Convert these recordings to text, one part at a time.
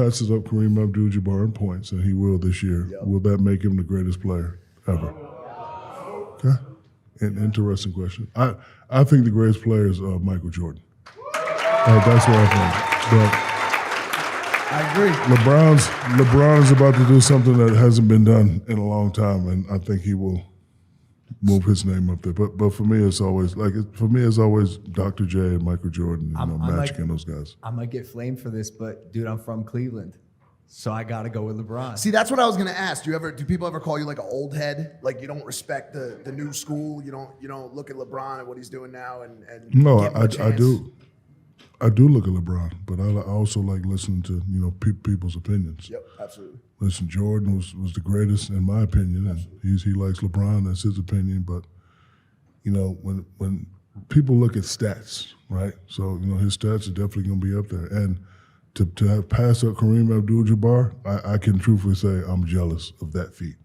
passes up Kareem Abdul-Jabbar in points, and he will this year, will that make him the greatest player ever? Okay. An interesting question. I think the greatest player is Michael Jordan. That's what I think. But I agree. LeBron is about to do something that hasn't been done in a long time, and I think he will move his name up there. But for me, it's always Dr. J and Michael Jordan, Magic and those guys. I might get flamed for this, but dude, I'm from Cleveland, so I gotta go with LeBron. See, that's what I was gonna ask. Do people ever call you like an old head? Like you don't respect the new school? You don't look at LeBron and what he's doing now and No, give him a I chance? do. I do look at LeBron, but I also like listening to people's opinions. Yep, absolutely. Listen, Jordan was the greatest in my opinion, and he likes LeBron. That's his opinion. But when people look at stats, right? So his stats are definitely going to be up there. And to have passed up Kareem Abdul-Jabbar, I can truthfully say I'm jealous of that feat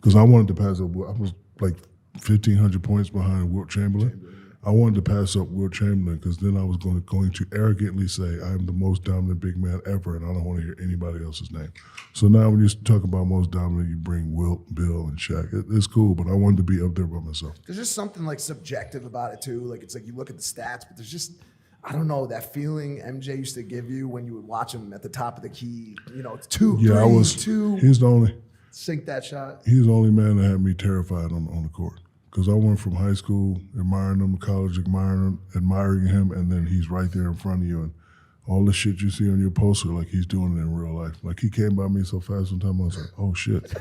because I wanted to pass up. I was like 1,500 points behind Wilt Chamberlain. I wanted to pass up Wilt Chamberlain because then I was going to arrogantly say I'm the most dominant big man ever, and I don't want to hear anybody else's name. So now when you talk about most dominant, you bring Wilt, Bill, and Shaq. It's cool, but I wanted to be up there by myself. There's just something like subjective about it too. Like it's like you look at the stats, but there's just I don't know that feeling MJ used to give you when you would watch him at the top of the key. It's 2, 3, 2. He's the only. Sink that shot. He's the only man that had me terrified on the court. Because I went from high school admiring him, college admiring him, and then he's right there in front of you. And all the shit you see on your poster, like he's doing it in real life. Like he came by me so fast one time, I was like, oh shit.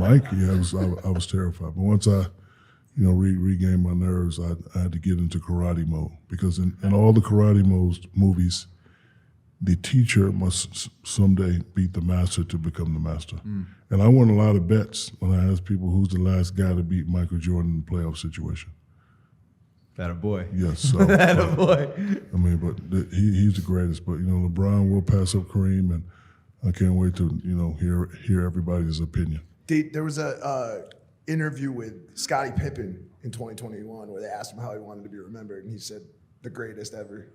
Mike, I was terrified. But once I, regained my nerves, I had to get into karate mode. Because in all the karate movies, the teacher must someday beat the master to become the master. And I won a lot of bets when I asked people who's the last guy to beat Michael Jordan in the playoff situation. That a boy. Yes. So, that a boy. I mean, but he's the greatest. But, LeBron will pass up Kareem, and I can't wait to, hear everybody's opinion. There was a interview with Scottie Pippen in 2021 where they asked him how he wanted to be remembered, and he said, the greatest ever.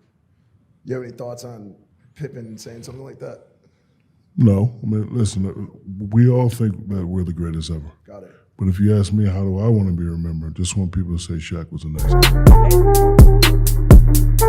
You have any thoughts on Pippen saying something like that? No. I mean, listen, we all think that we're the greatest ever. Got it. But if you ask me, how do I want to be remembered? Just want people to say Shaq was the next guy.